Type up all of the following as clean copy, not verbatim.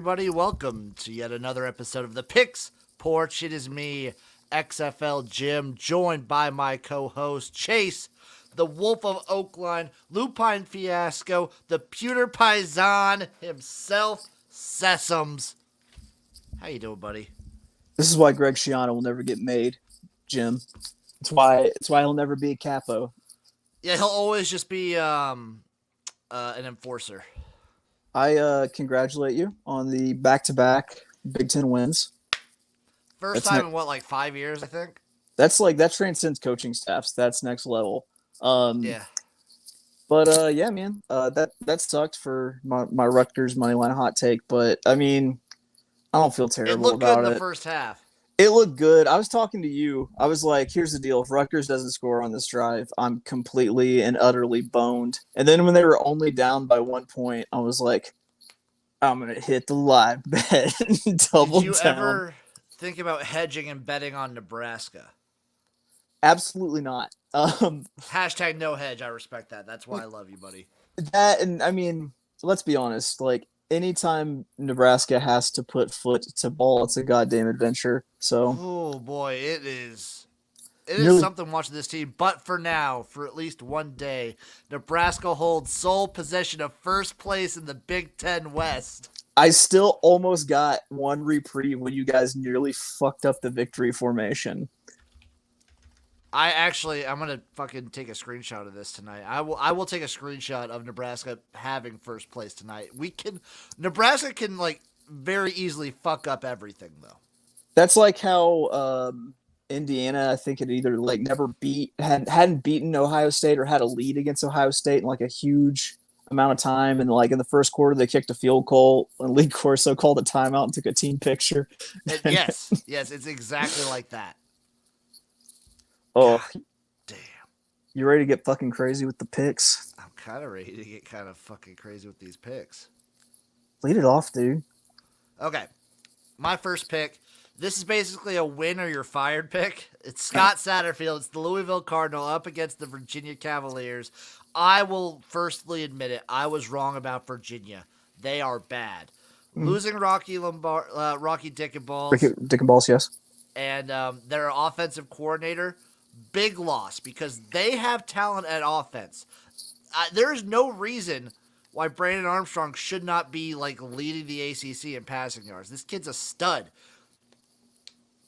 everybody. Welcome to yet another episode of the Picks Porch. It is me, XFL Jim, joined by my co-host Chase, the Wolf of Oakline, Lupine Fiasco, the Pewter Paisan himself, Sesums. How you doing, buddy? This is why Greg Schiano will never get made, Jim. It's why he'll never be a capo. Yeah, he'll always just be an enforcer. I congratulate you on the back-to-back Big Ten wins. First time in what, 5 years, I think? That transcends coaching staffs. That's next level. Yeah. But yeah, man, that sucked for my Rutgers moneyline hot take. But I mean, I don't feel terrible It looked about good in it. the first half. It looked good. I was talking to you. I was like, here's the deal. If Rutgers doesn't score on this drive, I'm completely and utterly boned. And then when they were only down by 1 point, I was like, I'm going to hit the live bet and double down. Did you ever think about hedging and betting on Nebraska? Absolutely not. Hashtag no hedge. I respect that. That's why I love you, buddy. That, and I mean, let's be honest. Like, anytime Nebraska has to put foot to ball, it's a goddamn adventure. So, oh boy, it is something watching this team. But for now, for at least one day, Nebraska holds sole possession of first place in the Big Ten West. I still almost got one reprieve when you guys nearly fucked up the victory formation. I'm gonna fucking take a screenshot of this tonight. I will take a screenshot of Nebraska having first place tonight. Nebraska can very easily fuck up everything though. That's like how Indiana, I think, had either hadn't beaten Ohio State or had a lead against Ohio State in a huge amount of time, and in the first quarter they kicked a field goal, and Lee Corso called a timeout and took a team picture. Yes, it's exactly like that. Oh, God, damn. You ready to get fucking crazy with the picks? I'm kind of ready to get kind of fucking crazy with these picks. Lead it off, dude. Okay. My first pick. This is basically a win or you're fired pick. It's Scott Satterfield. It's the Louisville Cardinal up against the Virginia Cavaliers. I will firstly admit it. I was wrong about Virginia. They are bad. Losing Rocky Dickenballs. Dickenballs, yes. And their offensive coordinator. Big loss because they have talent at offense. There is no reason why Brandon Armstrong should not be leading the ACC in passing yards. This kid's a stud,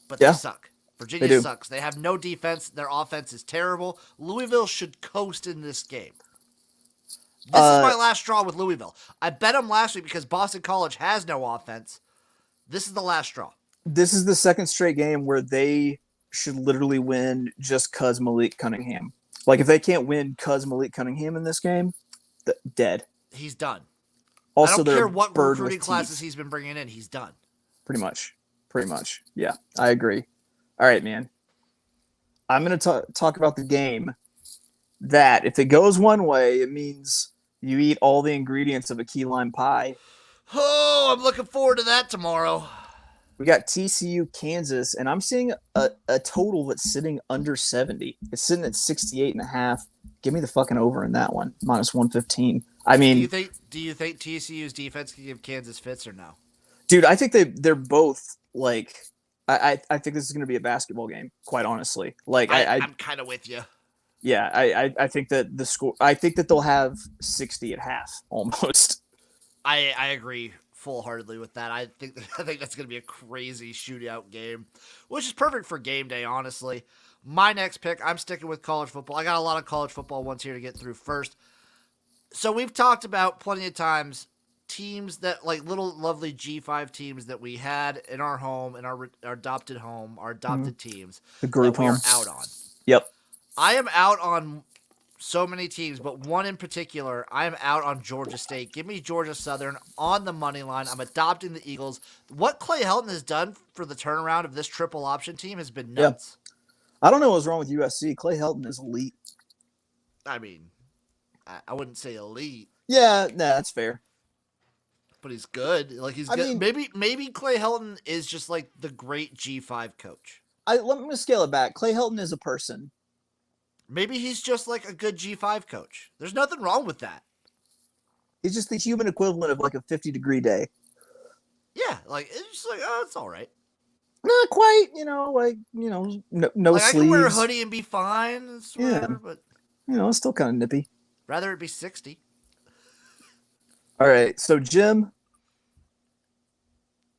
but they suck. Virginia sucks. They have no defense. Their offense is terrible. Louisville should coast in this game. This is my last straw with Louisville. I bet them last week because Boston College has no offense. This is the last straw. This is the second straight game where they should literally win just cuz Malik Cunningham. If they can't win cuz Malik Cunningham in this game, dead. He's done. Also, I don't care what recruiting classes he's been bringing in. He's done. Pretty much. Yeah, I agree. All right, man. I'm going to talk about the game that if it goes one way, it means you eat all the ingredients of a key lime pie. Oh, I'm looking forward to that tomorrow. We got TCU, Kansas, and I'm seeing a total that's sitting under 70. It's sitting at 68.5. Give me the fucking over in that one. Minus 115. I mean, do you think TCU's defense can give Kansas fits or no? Dude, I think they're both I think this is going to be a basketball game, quite honestly. I'm kind of with you. Yeah, I think that the score. I think that they'll have 60 at half almost. I agree full-heartedly with that. I think that's going to be a crazy shootout game, which is perfect for game day, honestly. My next pick, I'm sticking with college football. I got a lot of college football ones here to get through first. So we've talked about plenty of times teams that little lovely G5 teams that we had in our home, in our adopted home, our adopted teams the group that we are out on. Yep. I am out on so many teams, but one in particular, I am out on Georgia State. Give me Georgia Southern on the money line. I'm adopting the Eagles. What Clay Helton has done for the turnaround of this triple option team has been nuts. Yep. I don't know what's wrong with USC. Clay Helton is elite. I mean, I wouldn't say elite. Yeah, that's fair. But he's good. He's good. Maybe Clay Helton is just the great G5 coach. Let me scale it back. Clay Helton is a person. Maybe he's just a good G5 coach. There's nothing wrong with that. He's just the human equivalent of a 50-degree day. Yeah, like it's just like, oh, it's all right. Not quite, no Like I can wear a sleeves. hoodie and be fine, it's Yeah, whatever. But it's still kind of nippy. rather it be 60. All right, so Jim,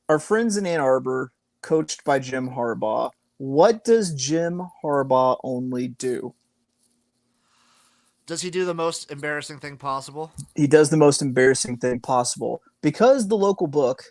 our friends in Ann Arbor, coached by Jim Harbaugh. What does Jim Harbaugh only do? Does he do the most embarrassing thing possible? He does the most embarrassing thing possible because the local book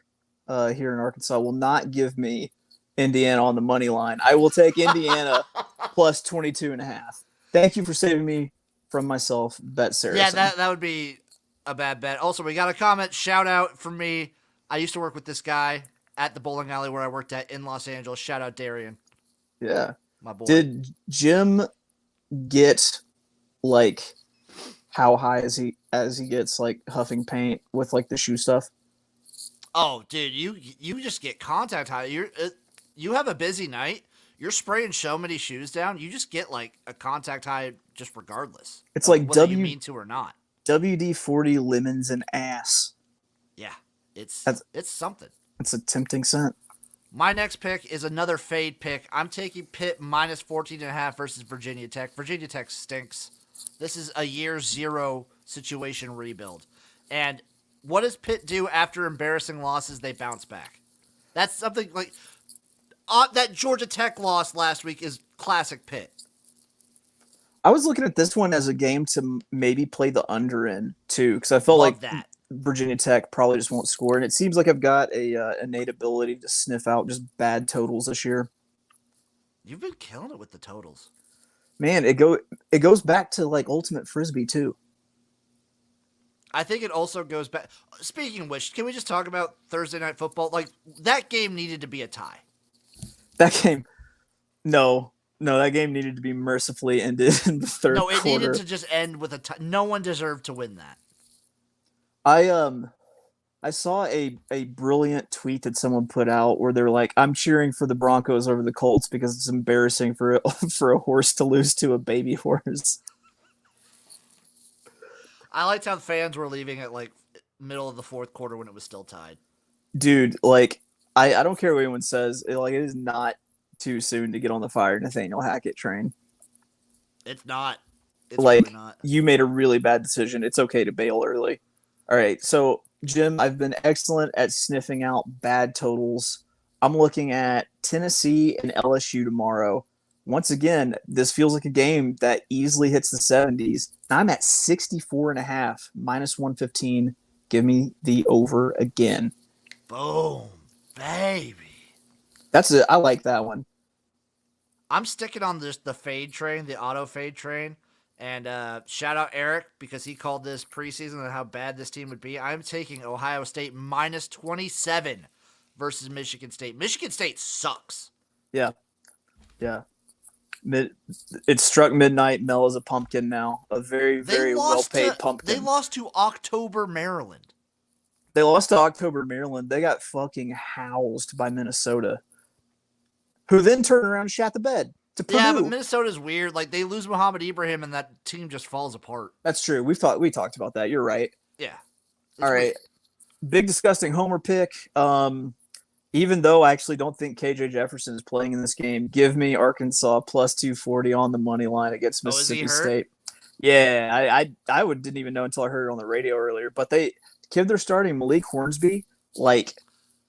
here in Arkansas will not give me Indiana on the money line. I will take Indiana plus 22 and a half. Thank you for saving me from myself, Bet Yeah, Saracen. that would be a bad bet. Also, we got a comment shout out from me. I used to work with this guy at the bowling alley where I worked at in Los Angeles. Shout out Darian, Yeah. my boy. Did Jim get like how high is he as he gets like huffing paint with like the shoe stuff? Oh, dude, you just get contact high. You have a busy night. You're spraying so many shoes down. You just get like a contact high, just regardless It's of like whether you mean to or not. WD-40 lemons and ass. Yeah, it's That's it's something. It's a tempting scent. My next pick is another fade pick. I'm taking Pitt minus 14.5 versus Virginia Tech. Virginia Tech stinks. This is a year zero situation rebuild. And what does Pitt do after embarrassing losses? They bounce back. That's something like that Georgia Tech loss last week is classic Pitt. I was looking at this one as a game to maybe play the under in too, because I felt Love like that. Virginia Tech probably just won't score, and it seems like I've got a innate ability to sniff out just bad totals this year. You've been killing it with the totals. Man, it goes back to like ultimate frisbee too. I think it also goes back. Speaking of which, can we just talk about Thursday Night Football? Like, that game needed to be a tie. That game, no, that game needed to be mercifully ended in the third No, it quarter. needed to just end with a tie. No one deserved to win that. I saw a brilliant tweet that someone put out where they're like, "I'm cheering for the Broncos over the Colts because it's embarrassing for for a horse to lose to a baby horse." I liked how the fans were leaving at like middle of the fourth quarter when it was still tied. Dude, like I don't care what anyone says, it is not too soon to get on the fire Nathaniel Hackett train. It's not. It's Like really not. you made a really bad decision. It's okay to bail early. All right, so Jim, I've been excellent at sniffing out bad totals. I'm looking at Tennessee and LSU tomorrow. Once again, this feels like a game that easily hits the 70s. I'm at 64 and a half, minus 115. Give me the over again. Boom, baby. That's it. I like that one. I'm sticking on the fade train, the auto fade train. And shout out Eric because he called this preseason and how bad this team would be. I'm taking Ohio State minus 27 versus Michigan State. Michigan State sucks. Yeah. Yeah. It struck midnight. Mel is a pumpkin now. A very, very well paid pumpkin. They lost to October, Maryland. They lost to October, Maryland. They got fucking housed by Minnesota, who then turned around and shat the bed to Purdue. Yeah, but Minnesota's weird. Like, they lose Muhammad Ibrahim and that team just falls apart. That's true. We talked about that. You're right. Yeah. All right. Weird. Big disgusting homer pick. Even though I actually don't think KJ Jefferson is playing in this game, give me Arkansas plus 240 on the money line against Mississippi State. Yeah, I didn't even know until I heard it on the radio earlier. But they're starting Malik Hornsby, like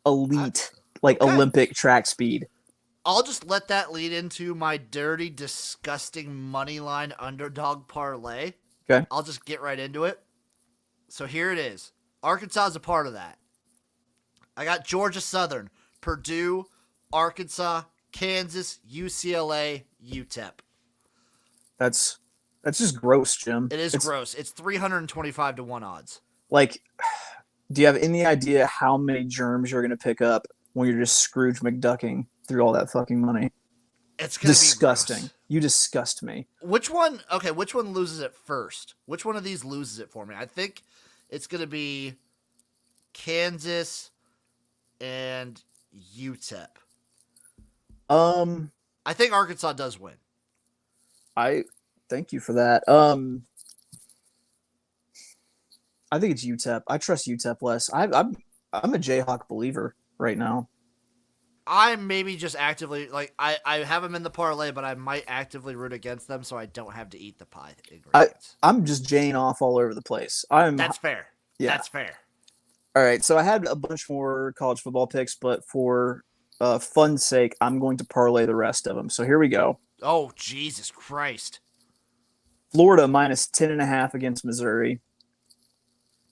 elite, Olympic track speed. I'll just let that lead into my dirty, disgusting money line underdog parlay. Okay. I'll just get right into it. So here it is. Arkansas is a part of that. I got Georgia Southern, Purdue, Arkansas, Kansas, UCLA, UTEP. That's just gross, Jim. It is gross. It's 325 to 1 odds. Like, do you have any idea how many germs you're going to pick up when you're just Scrooge McDucking through all that fucking money? It's gonna disgusting. Be gross. You disgust me. Which one? Okay, which one loses it first? Which one of these loses it for me? I think it's going to be Kansas and UTEP. I think Arkansas does win. I thank you for that. I think it's UTEP. I trust UTEP less. I'm a Jayhawk believer. right now. I maybe just actively I have them in the parlay, but I might actively root against them so I don't have to eat the pie ingredients. I'm just jaying off all over the place. I'm That's fair. Yeah. That's fair. All right, so I had a bunch more college football picks, but for fun's sake, I'm going to parlay the rest of them. So here we go. Oh, Jesus Christ. Florida minus 10.5 against Missouri.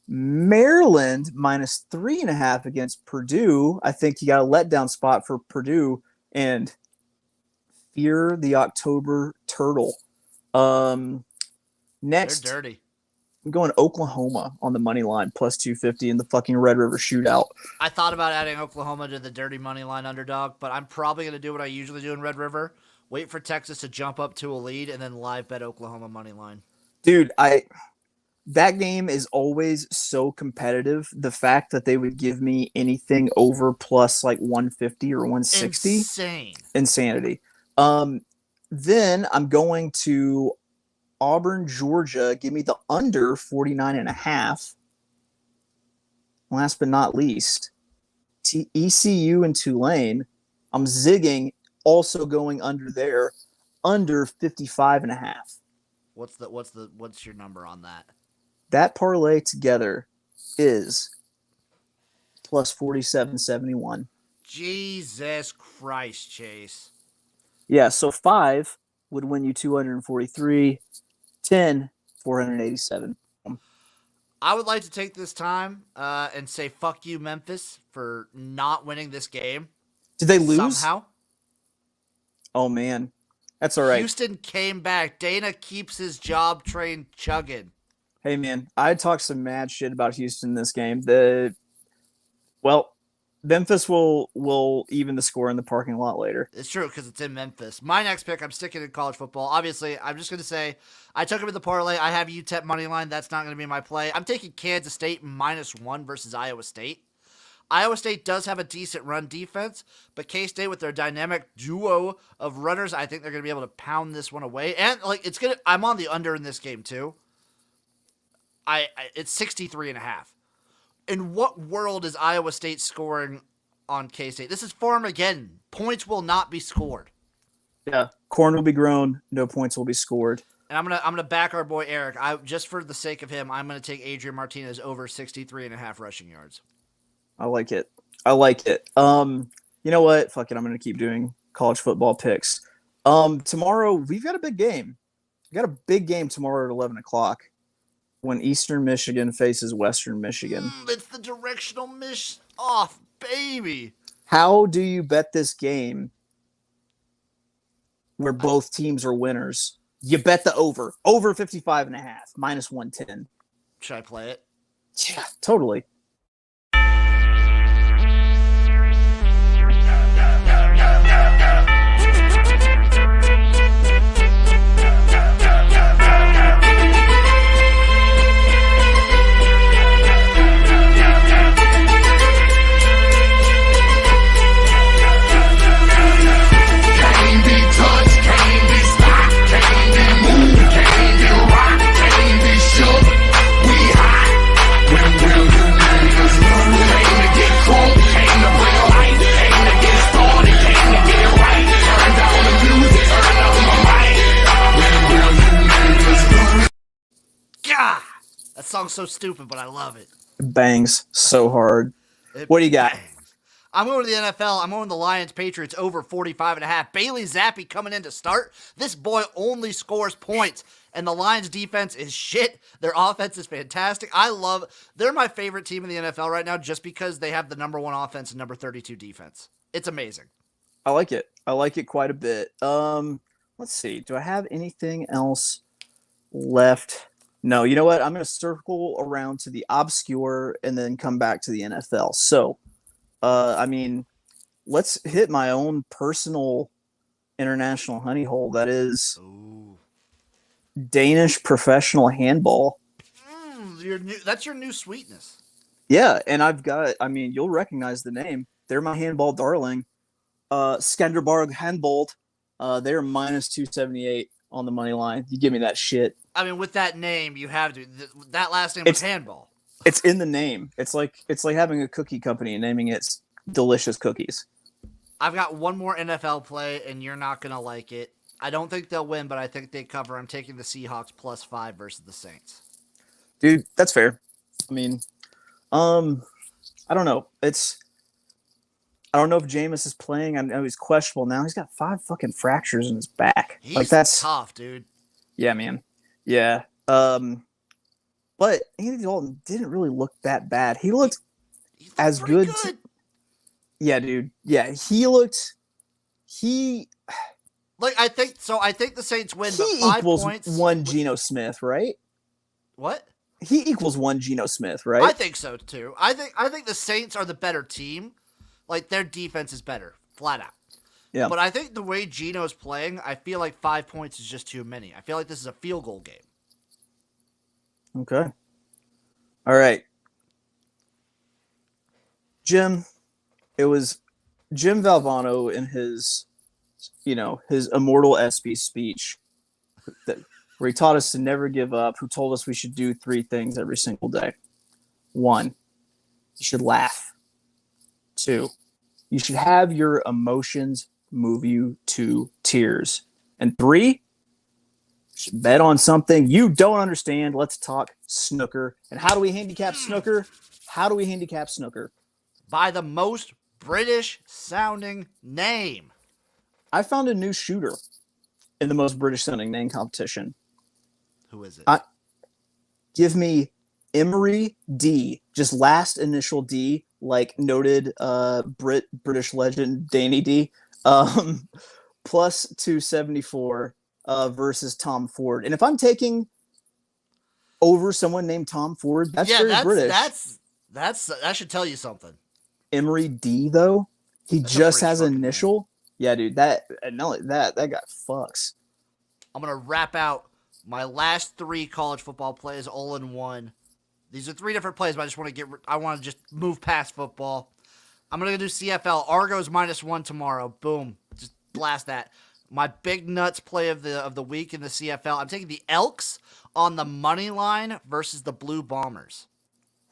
Maryland minus 3.5 against Purdue. I think you got a letdown spot for Purdue, and fear the October turtle. Next, they're dirty. I'm going Oklahoma on the money line plus 250 in the fucking Red River shootout. I thought about adding Oklahoma to the dirty money line underdog, but I'm probably going to do what I usually do in Red River. Wait for Texas to jump up to a lead and then live bet Oklahoma money line. Dude, that game is always so competitive. The fact that they would give me anything over plus like 150 or 160. Insane. Insanity. Then I'm going to Auburn, Georgia. Give me the under 49.5. Last but not least, ECU and Tulane. I'm zigging, also going under there, under 55.5. What's your number on that? That parlay together is plus 47.71. Jesus Christ, Chase. Yeah, so 5 would win you 243, 10, 487. I would like to take this time and say fuck you, Memphis, for not winning this game. Did they lose? Somehow. Oh, man. That's all right. Houston came back. Dana keeps his job train chugging. Hey, man, I talked some mad shit about Houston this game. Memphis will even the score in the parking lot later. It's true because it's in Memphis. My next pick, I'm sticking in college football. Obviously, I'm just going to say I took him in the parlay. I have UTEP money line. That's not going to be my play. I'm taking Kansas State -1 versus Iowa State. Iowa State does have a decent run defense, but K-State with their dynamic duo of runners, I think they're going to be able to pound this one away. And I'm on the under in this game too. It's 63.5. In what world is Iowa State scoring on K-State? This is Farmageddon. Points will not be scored. Yeah, corn will be grown. No points will be scored. And I'm gonna back our boy Eric. Just for the sake of him, I'm gonna take Adrian Martinez over 63.5 rushing yards. I like it. You know what? Fuck it. I'm gonna keep doing college football picks. Tomorrow we've got a big game. We got a big game tomorrow at 11 o'clock. When Eastern Michigan faces Western Michigan. It's the directional mish off, baby. How do you bet this game where both teams are winners? You bet the over. Over 55.5, -110. Should I play it? Yeah, totally. That song's so stupid, but I love it. It bangs so hard. What do you got? I'm going to the NFL. I'm going to the Lions Patriots over 45.5. Bailey Zappi coming in to start. This boy only scores points, and the Lions defense is shit. Their offense is fantastic. They're my favorite team in the NFL right now just because they have the number 1 offense and number 32 defense. It's amazing. I like it. I like it quite a bit. Let's see. Do I have anything else left? No, you know what? I'm going to circle around to the obscure and then come back to the NFL. So, let's hit my own personal international honey hole. That is Danish professional handball. That's your new sweetness. Yeah, and you'll recognize the name. They're my handball darling. Skanderborg Handball. They're -278 on the money line. You give me that shit. I mean, with that name, you have to. That last name was handball. It's in the name. It's like having a cookie company and naming it delicious cookies. I've got one more NFL play, and you're not going to like it. I don't think they'll win, but I think they cover. I'm taking the Seahawks +5 versus the Saints. Dude, that's fair. I mean, I don't know. I don't know if Jameis is playing. I know he's questionable now. He's got 5 fucking fractures in his back. He's that's tough, dude. Yeah, man. Yeah. But Andy Dalton didn't really look that bad. He looked as good. Yeah, dude. Yeah, I think the Saints win, but he 5 equals points. one Geno Smith, right? What? He equals one Geno Smith, right? I think so too. I think the Saints are the better team. Like, their defense is better, flat out. Yeah. But I think the way Geno's playing, I feel like 5 points is just too many. I feel like this is a field goal game. Okay. All right. Jim, it was Jim Valvano in his immortal ESPY speech where he taught us to never give up, who told us we should do 3 things every single day. 1, you should laugh. 2, you should have your emotions move you to tears. And 3, you should bet on something you don't understand. Let's talk snooker. And how do we handicap snooker? By the most British sounding name. I found a new shooter in the most British sounding name competition. Who is it? Give me Emery D, just last initial D, like noted British legend Danny D, plus 274 versus Tom Ford. And if I'm taking over someone named Tom Ford, that's very British. That should tell you something. Emery D, though, that's just has an initial. Name. Yeah, dude, that guy fucks. I'm going to wrap out my last 3 college football plays all in one. These are 3 different plays, but I want to just move past football. I'm going to do CFL. Argos -1 tomorrow. Boom. Just blast that. My big nuts play of the week in the CFL. I'm taking the Elks on the money line versus the Blue Bombers.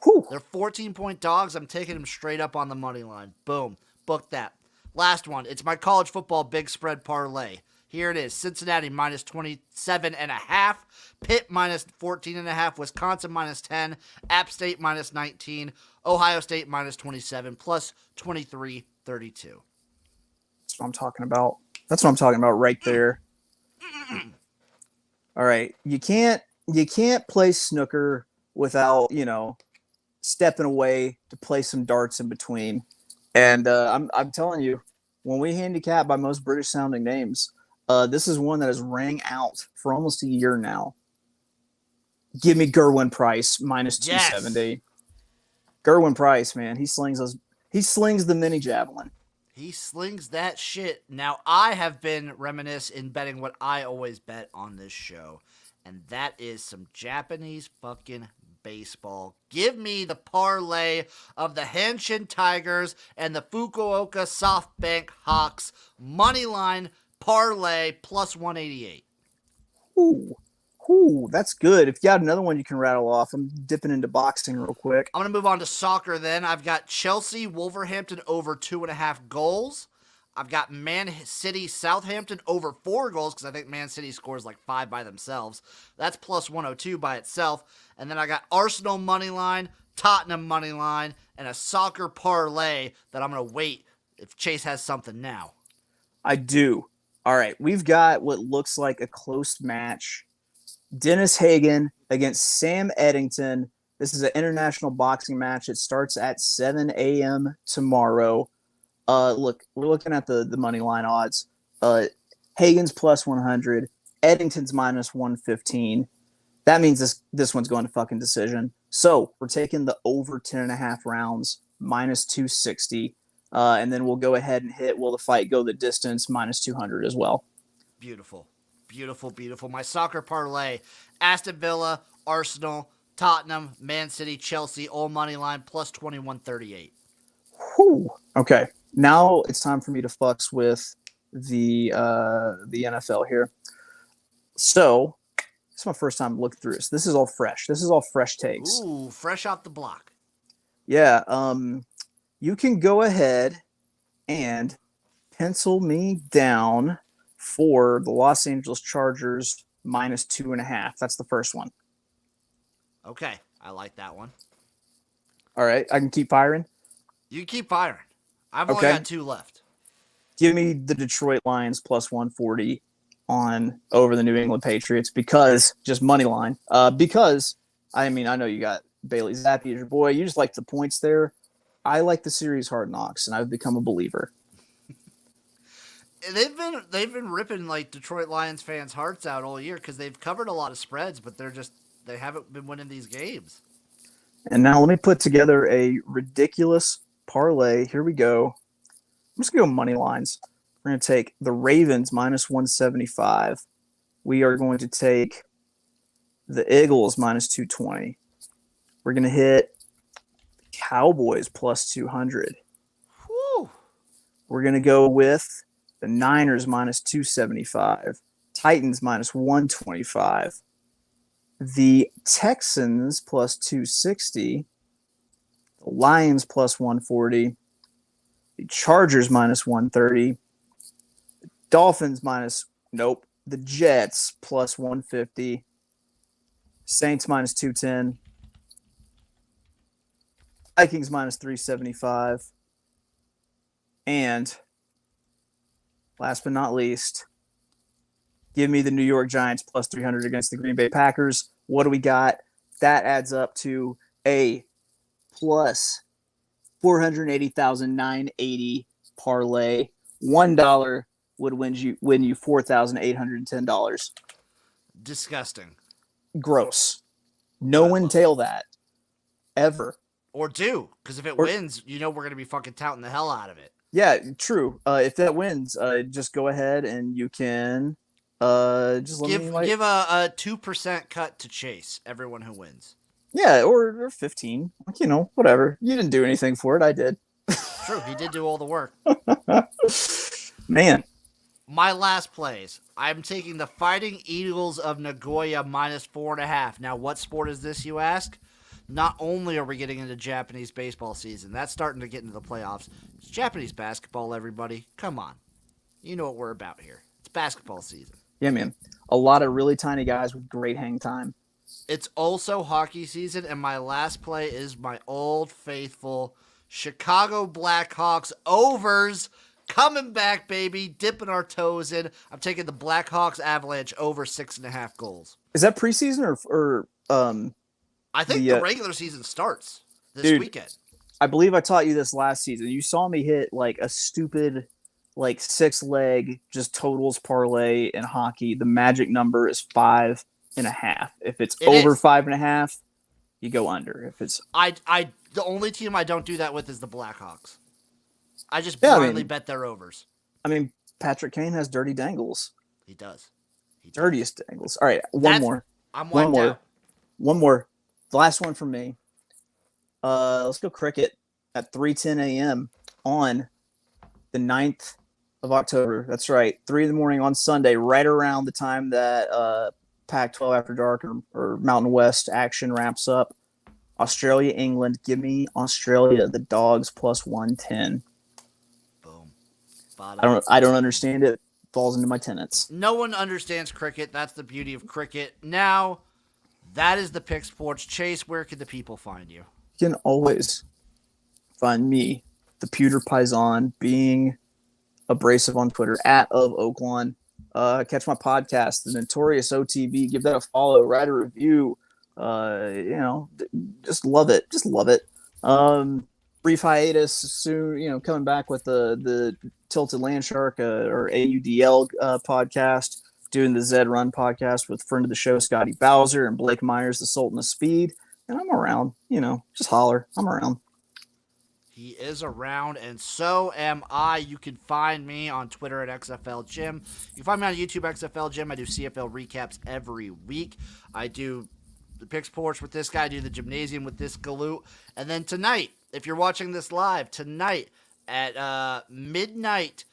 Whew. They're 14-point dogs. I'm taking them straight up on the money line. Boom. Book that. Last one. It's my college football big spread parlay. Here it is. Cincinnati -27.5. Pitt -14.5. Wisconsin -10. App State -19. Ohio State -27. Plus 23.32. That's what I'm talking about right there. All right. You can't play snooker without, stepping away to play some darts in between. And I'm telling you, when we handicap by most British sounding names, this is one that has rang out for almost a year now. Give me Gerwin Price -270. Yes. Gerwin Price, man, he slings the mini javelin. He slings that shit. Now, I have been reminisce in betting what I always bet on this show, and that is some Japanese fucking baseball. Give me the parlay of the Hanshin Tigers and the Fukuoka SoftBank Hawks moneyline parlay plus 188. Ooh, that's good. If you got another one you can rattle off, I'm dipping into boxing real quick. I'm going to move on to soccer then. I've got Chelsea, Wolverhampton over 2.5 goals. I've got Man City, Southampton over 4 goals because I think Man City scores like 5 by themselves. That's plus 102 by itself. And then I got Arsenal money line, Tottenham money line, and a soccer parlay that I'm going to wait if Chase has something now. I do. All right, we've got what looks like a close match. Dennis Hagen against Sam Eddington. This is an international boxing match. It starts at 7 a.m. tomorrow. Look, we're looking at the money line odds. Hagen's plus 100. Eddington's minus 115. That means this one's going to fucking decision. So we're taking the over 10.5 rounds, minus 260. And then we'll go ahead and hit, will the fight go the distance, minus 200 as well. Beautiful. Beautiful, beautiful. My soccer parlay, Aston Villa, Arsenal, Tottenham, Man City, Chelsea, all money line, plus 21.38. Whew. Okay. Now it's time for me to fucks with the NFL here. So it's my first time looking through this. This is all fresh. This is all fresh takes. Ooh, fresh off the block. Yeah. you can go ahead and pencil me down for the Los Angeles Chargers -2.5. That's the first one. Okay, I like that one. All right, I can keep firing. You can keep firing. I've only Okay. got 2 left. Give me the Detroit Lions +140 on over the New England Patriots because just money line. Because I know you got Bailey Zappi as your boy. You just like the points there. I like the series Hard Knocks, and I've become a believer. They've been ripping like Detroit Lions fans' hearts out all year because they've covered a lot of spreads, but they haven't been winning these games. And now let me put together a ridiculous parlay. Here we go. I'm just going to go money lines. We're going to take the Ravens -175. We are going to take the Eagles -220. We're going to hit Cowboys +200. Whew. We're going to go with the Niners -275. Titans -125. The Texans +260. The Lions +140. The Chargers -130. The Dolphins the Jets +150. Saints -210. Vikings -375. And last but not least, give me the New York Giants +300 against the Green Bay Packers. What do we got? That adds up to a plus 480,980 parlay. $1 would win you $4,810. Disgusting. Gross. No one tail that ever. Or do, because if it wins, we're going to be fucking touting the hell out of it. Yeah, true. If that wins, just go ahead and you can just give a 2% cut to Chase, everyone who wins. Yeah, or 15. Whatever. You didn't do anything for it. I did. True, he did do all the work. Man. My last plays. I'm taking the Fighting Eagles of Nagoya -4.5. Now, what sport is this, you ask? Not only are we getting into Japanese baseball season, that's starting to get into the playoffs. It's Japanese basketball, everybody. Come on. You know what we're about here. It's basketball season. Yeah, man. A lot of really tiny guys with great hang time. It's also hockey season, and my last play is my old faithful Chicago Blackhawks overs. Coming back, baby. Dipping our toes in. I'm taking the Blackhawks Avalanche over 6.5 goals. Is that preseason or I think the regular season starts this weekend. I believe I taught you this last season. You saw me hit like a stupid 6-leg just totals parlay in hockey. The magic number is 5.5. If it's over 5.5, you go under. If it's the only team I don't do that with is the Blackhawks. I just blindly bet their overs. Patrick Kane has dirty dangles. He does. Dirtiest dangles. All right, one more. I'm wiped out. One more. The last one from me. Let's go cricket at 3:10 a.m. on the 9th of October. That's right. 3 a.m. on Sunday, right around the time that Pac-12 After Dark or Mountain West action wraps up. Australia, England. Give me Australia, the Dogs +110. Boom. I don't understand it. Falls into my tenets. No one understands cricket. That's the beauty of cricket. Now, that is the Picks Porch. Chase, where can the people find you? You can always find me, the Pewter Paisan, being abrasive on Twitter, @OfOaklawn. Catch my podcast, The Notorious OTB. Give that a follow. Write a review. Just love it. Just love it. Brief hiatus soon, coming back with the Tilted Land Shark or AUDL podcast, doing the Zed Run podcast with friend of the show, Scotty Bowser, and Blake Myers, the Sultan of Speed. And I'm around, just holler. I'm around. He is around, and so am I. You can find me on Twitter at XFL Jim. You can find me on YouTube, XFL Jim. I do CFL recaps every week. I do the Picks Porch with this guy. I do the Gymnasium with this galoot. And then tonight, if you're watching this live, tonight at midnight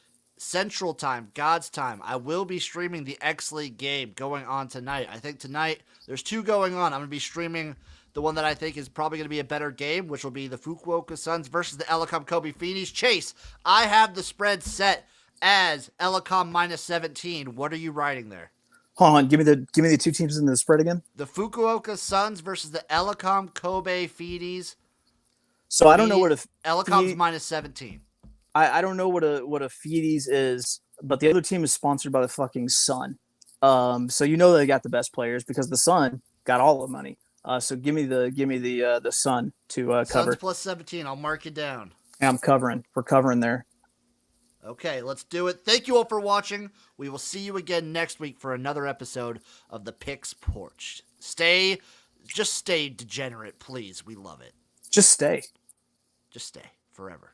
Central Time, God's Time, I will be streaming the X League game going on tonight. I think tonight there's two going on. I'm going to be streaming the one that I think is probably going to be a better game, which will be the Fukuoka Suns versus the Elecom Kobe Phoenix. Chase, I have the spread set as Elecom minus 17. What are you writing there? Hold on, give me the two teams in the spread again. The Fukuoka Suns versus the Elecom Kobe Phoenix. So I don't know what Elecom's minus 17. I don't know what a Fedes is, but the other team is sponsored by the fucking Sun. So you know they got the best players because the Sun got all the money. So give me the Sun to cover. Suns plus 17. I'll mark it down. Yeah, I'm covering. We're covering there. Okay, let's do it. Thank you all for watching. We will see you again next week for another episode of the Picks Porch. Just stay degenerate, please. We love it. Just stay forever.